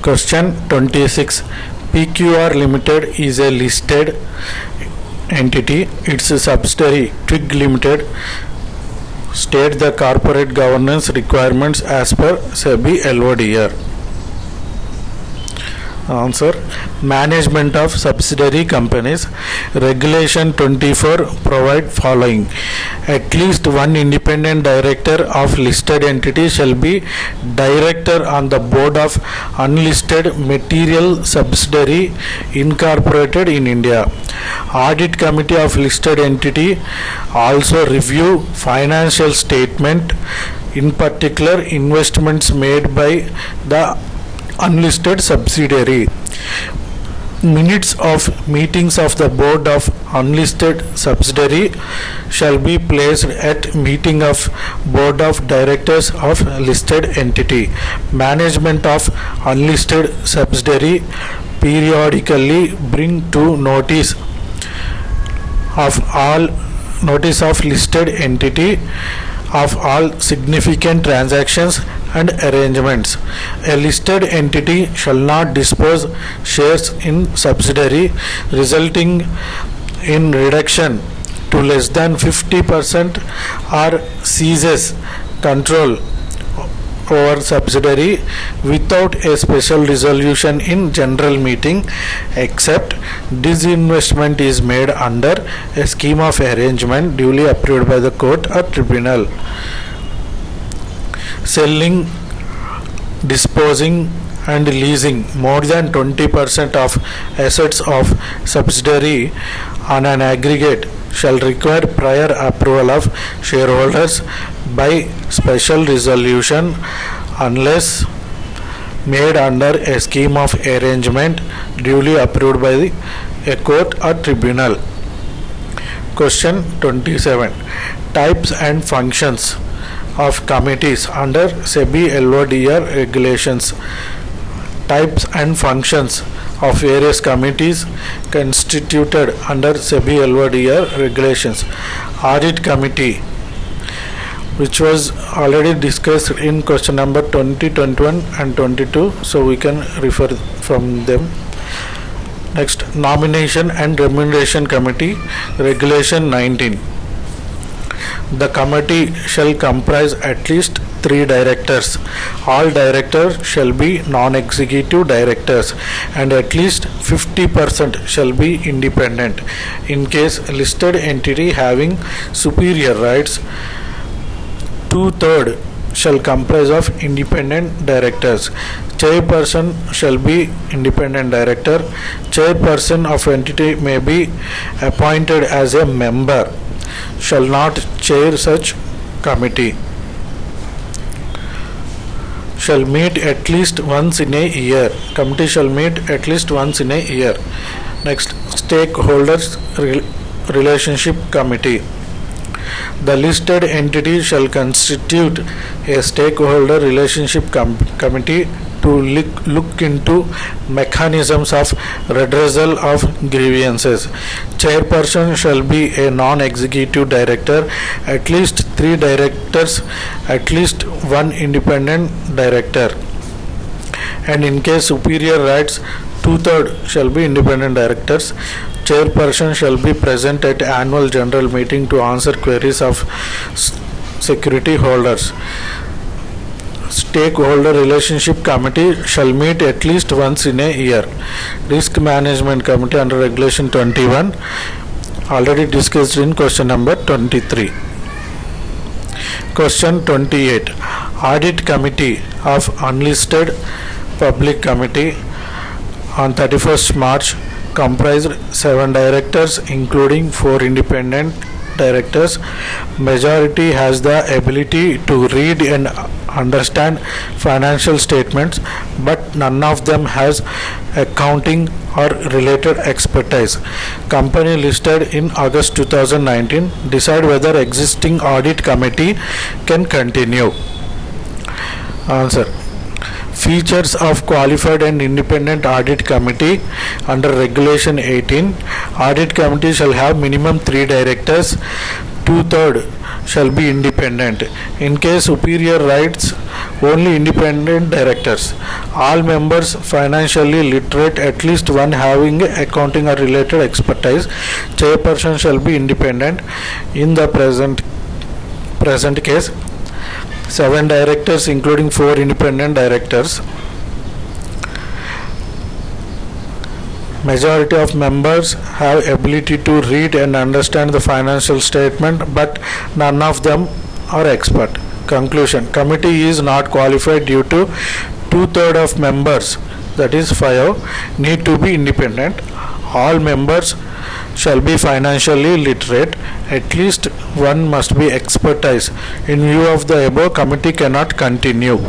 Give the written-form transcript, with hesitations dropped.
Question 26. PQR Limited is a listed entity. Its subsidiary Twig Limited state the corporate governance requirements as per SEBI LODR. Answer: Management of subsidiary companies. Regulation 24 provide following: at least one independent director of listed entity shall be director on the board of unlisted material subsidiary incorporated in India. Audit committee of listed entity also review financial statement, in particular investments made by the unlisted subsidiary. Minutes of meetings of the board of unlisted subsidiary shall be placed at meeting of board of directors of listed entity. Management of unlisted subsidiary periodically bring to notice of listed entity of all significant transactions and arrangements. A listed entity shall not dispose shares in subsidiary resulting in reduction to less than 50% or seizes control over subsidiary without a special resolution in general meeting, except disinvestment is made under a scheme of arrangement duly approved by the court or tribunal. Selling, disposing and leasing more than 20% of assets of subsidiary on an aggregate shall require prior approval of shareholders by special resolution unless made under a scheme of arrangement duly approved by a court or tribunal. Question 27. Types and functions of committees under SEBI LODR regulations. Types and functions of various committees constituted under SEBI LODR regulations. Audit committee, which was already discussed in question number 20, 21 and 22, so we can refer from them. Next, nomination and remuneration committee, regulation 19. The committee shall comprise at least 3 directors. All directors shall be non-executive directors and at least 50% shall be independent. In case listed entity having superior rights, 2/3 shall comprise of independent directors. Chairperson shall be independent director. Chairperson of entity may be appointed as a member, shall not chair such committee. Shall meet at least once in a year. Committee shall meet at least once in a year. Next, stakeholders relationship committee. The listed entity shall constitute a stakeholder relationship committee to look into mechanisms of redressal of grievances. Chairperson shall be a non-executive director, at least 3 directors, at least 1 independent director. And in case superior rights, 2/3 shall be independent directors. Chairperson shall be present at annual general meeting to answer queries of security holders. Stakeholder relationship committee shall meet at least once in a year. Risk management committee under regulation 21, already discussed in question number 23. Question 28. Audit committee of unlisted public committee on 31st March comprised 7 directors including 4 independent directors. Majority has the ability to read and understand financial statements, but none of them has accounting or related expertise. Company listed in August 2019 decide whether existing audit committee can continue. Answer: Features of qualified and independent audit committee under regulation 18. Audit committee shall have minimum 3 directors. 2/3 shall be independent. In case superior writes only independent directors. All members financially literate, at least one having accounting or related expertise. Chairperson shall be independent. In the present case, 7 directors including 4 independent directors. Majority of members have ability to read and understand the financial statement, but none of them are expert. Conclusion: committee is not qualified due to 2/3 of members, that is 5, need to be independent. All members shall be financially literate. At least one must be expertise. In view of the above, committee cannot continue.